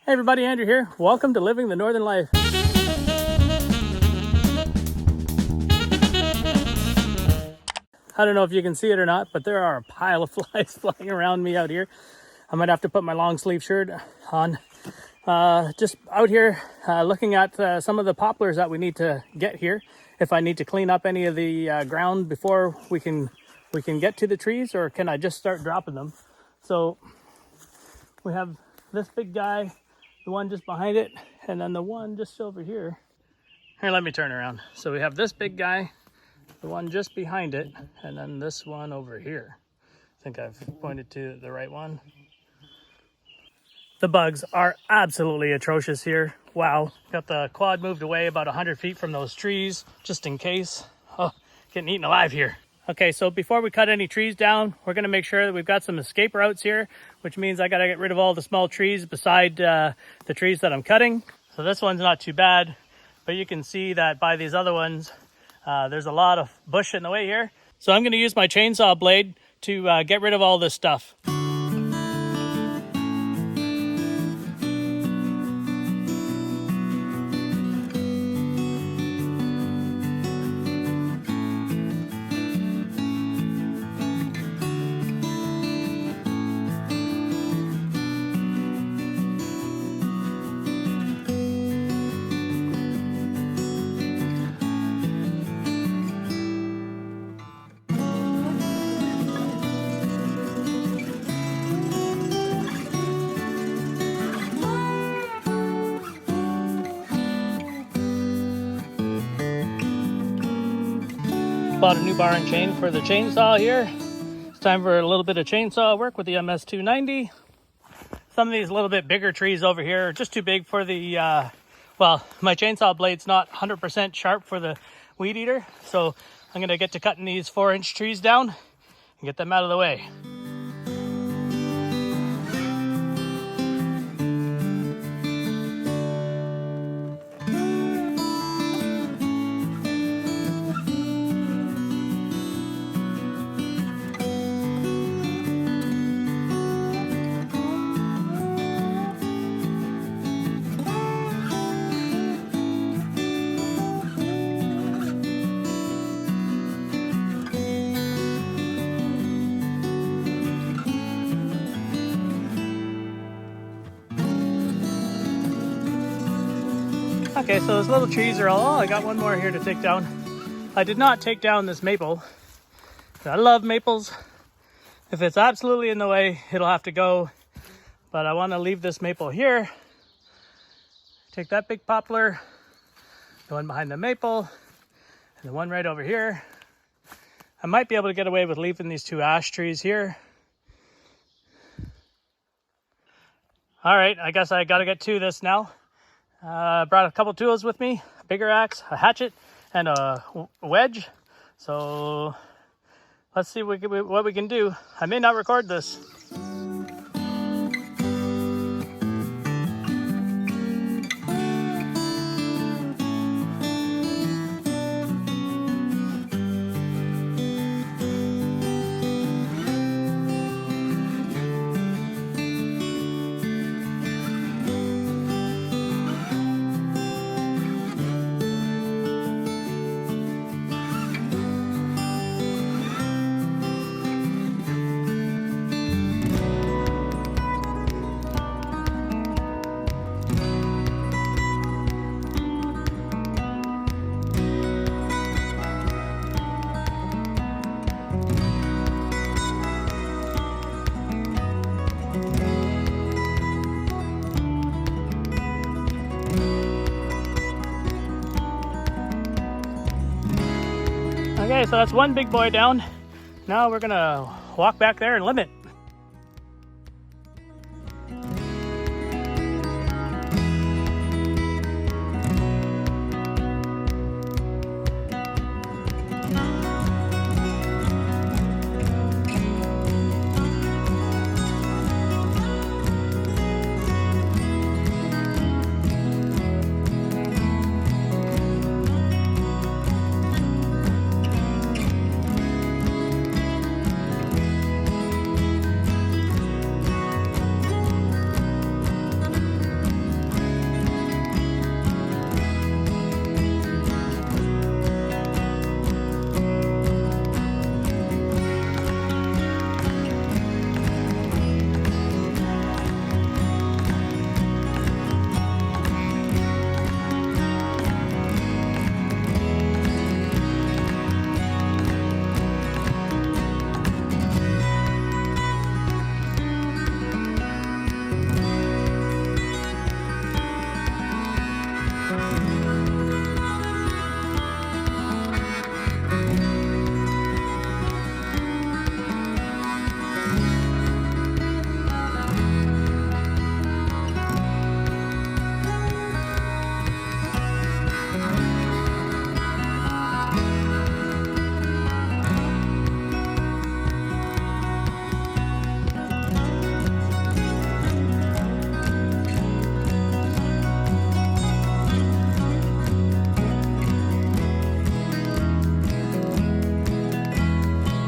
Hey everybody, Andrew here. Welcome to Living the Northern Life. I don't know if you can see it or not, but there are a pile of flies flying around me out here. I might have to put my long sleeve shirt on. Just out here looking at some of the poplars that we need to get here. If I need to clean up any of the ground before we can get to the trees, or can I just start dropping them? So we have this big guy, the one just behind it, and then the one just over here. Here, let me turn around. So we have this big guy, the one just behind it, and then this one over here. I think I've pointed to the right one. The bugs are absolutely atrocious here. Wow. Got the quad moved away about 100 feet from those trees, just in case. Oh, getting eaten alive here. Okay, so before we cut any trees down, we're gonna make sure that we've got some escape routes here, which means I gotta get rid of all the small trees beside the trees that I'm cutting. So this one's not too bad, but you can see that by these other ones, there's a lot of bush in the way here. So I'm gonna use my chainsaw blade to get rid of all this stuff. Bought a new bar and chain for the chainsaw here. It's time for a little bit of chainsaw work with the MS-290. Some of these little bit bigger trees over here are just too big for the, well, my chainsaw blade's not 100% sharp for the weed eater. So I'm gonna get to cutting these 4-inch trees down and get them out of the way. Okay, so those little trees are all, I got one more here to take down. I did not take down this maple. I love maples. If it's absolutely in the way, it'll have to go. But I want to leave this maple here. Take that big poplar, the one behind the maple, and the one right over here. I might be able to get away with leaving these 2 ash trees here. All right, I guess I gotta get to this now. Brought a couple tools with me, a bigger axe, a hatchet, and a wedge. So let's see what we can do. I may not record this. Okay, so that's one big boy down. Now we're gonna walk back there and limb it.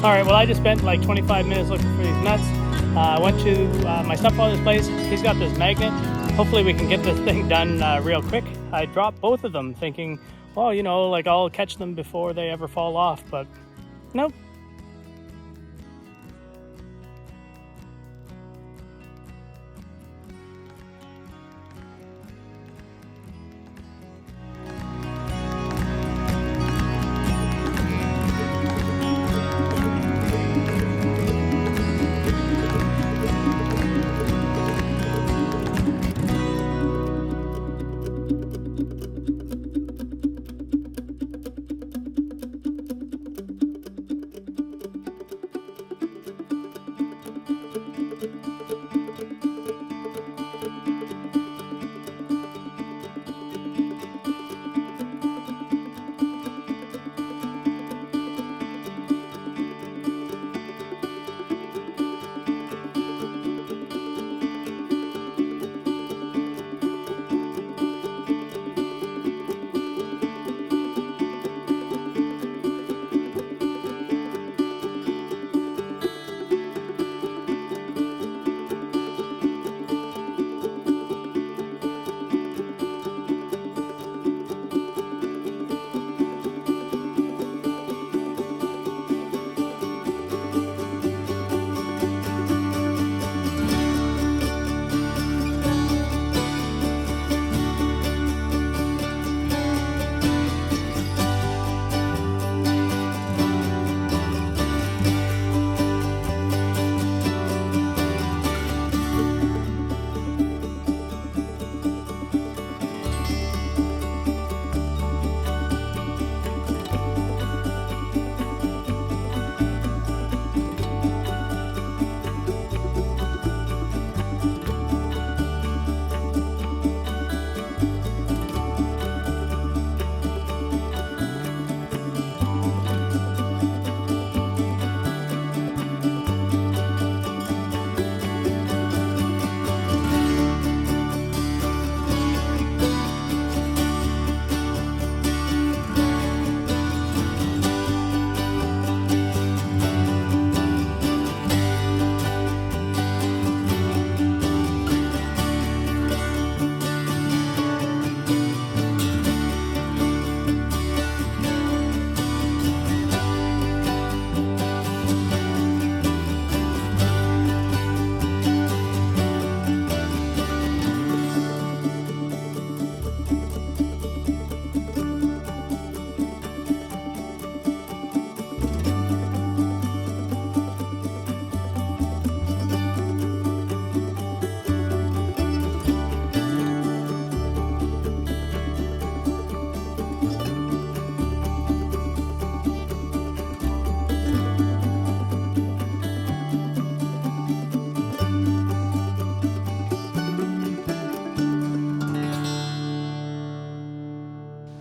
All right, well, I just spent like 25 minutes looking for these nuts. I went to my stepfather's place. He's got this magnet. Hopefully we can get this thing done real quick. I dropped both of them thinking, well, you know, like I'll catch them before they ever fall off, but nope.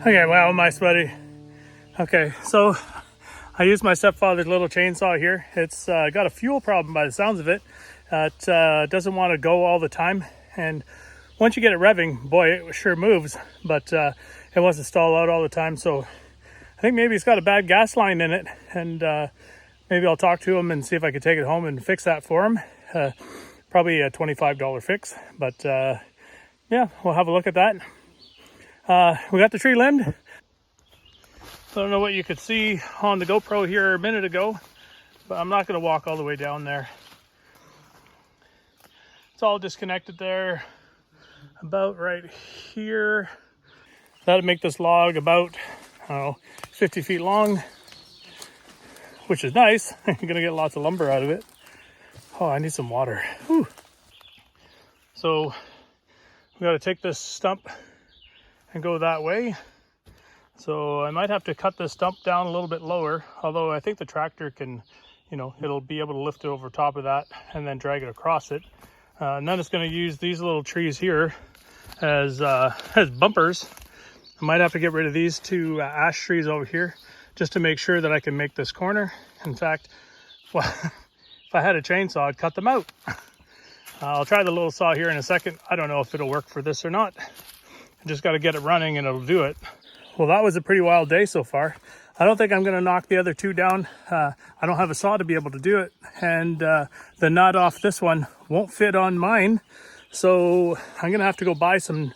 Okay, wow, my buddy. Okay, so I used my stepfather's little chainsaw here. It's got a fuel problem by the sounds of it. It doesn't want to go all the time. And once you get it revving, boy, it sure moves. But it wants to stall out all the time. So I think maybe it's got a bad gas line in it. And maybe I'll talk to him and see if I can take it home and fix that for him. Probably a $25 fix. But yeah, we'll have a look at that. We got the tree limbed. I don't know what you could see on the GoPro here a minute ago, but I'm not going to walk all the way down there. It's all disconnected there, about right here. That'd make this log about, I don't know, 50 feet long, which is nice. I'm going to get lots of lumber out of it. Oh, I need some water. Whew. So we got to take this stump and go that way. So I might have to cut this stump down a little bit lower, although I think the tractor can, you know, it'll be able to lift it over top of that and then drag it across it. And then it's going to use these little trees here as bumpers. I might have to get rid of these two ash trees over here just to make sure that I can make this corner. In fact, well, if I had a chainsaw, I'd cut them out. I'll try the little saw here in a second. I don't know if it'll work for this or not. I just got to get it running and it'll do it. Well, that was a pretty wild day so far. I don't think I'm going to knock the other two down. I don't have a saw to be able to do it. And the nut off this one won't fit on mine. So I'm going to have to go buy some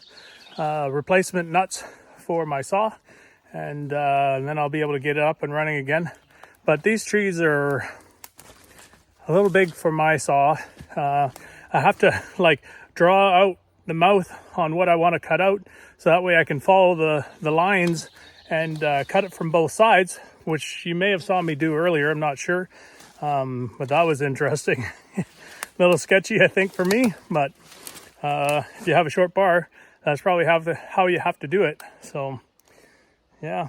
replacement nuts for my saw. And then I'll be able to get it up and running again. But these trees are a little big for my saw. I have to like draw out the mouth on what I want to cut out. So that way I can follow the lines and cut it from both sides, which you may have saw me do earlier, I'm not sure. But that was interesting. A little sketchy, I think, for me, but if you have a short bar, that's probably how you have to do it. So, yeah.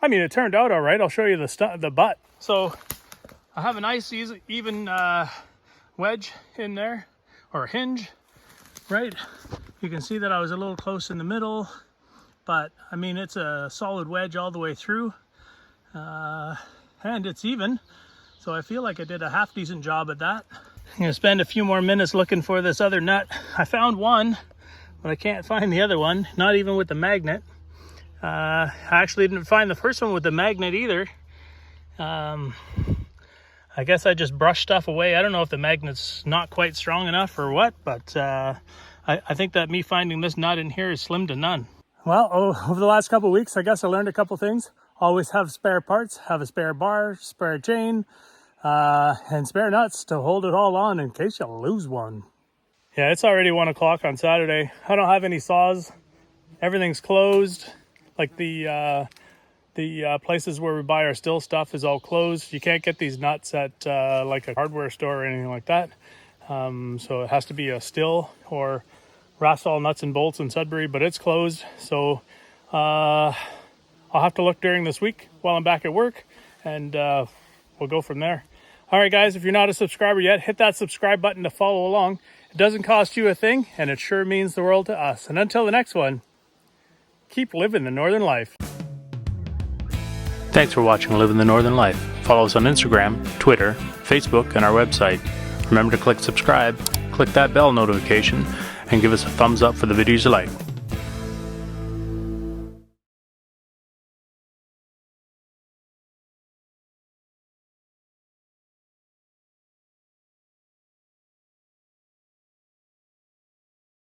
I mean, it turned out all right. I'll show you the butt. So, I have a nice, even wedge in there, or hinge, right? You can see that I was a little close in the middle. But, I mean, it's a solid wedge all the way through, and it's even, so I feel like I did a half decent job at that. I'm going to spend a few more minutes looking for this other nut. I found one, but I can't find the other one, not even with the magnet. I actually didn't find the first one with the magnet either. I guess I just brushed stuff away. I don't know if the magnet's not quite strong enough or what, but I think that me finding this nut in here is slim to none. Well, over the last couple of weeks, I guess I learned a couple things. Always have spare parts, have a spare bar, spare chain, and spare nuts to hold it all on in case you lose one. Yeah, it's already 1 o'clock on Saturday. I don't have any saws. Everything's closed. Like the places where we buy our still stuff is all closed. You can't get these nuts at like a hardware store or anything like that. So it has to be a still or Rasol Nuts and Bolts in Sudbury, but it's closed. So I'll have to look during this week while I'm back at work, and we'll go from there. All right, guys, if you're not a subscriber yet, hit that subscribe button to follow along. It doesn't cost you a thing, and it sure means the world to us. And until the next one, keep living the Northern Life. Thanks for watching Living the Northern Life. Follow us on Instagram, Twitter, Facebook, and our website. Remember to click subscribe, click that bell notification, and give us a thumbs up for the videos you like.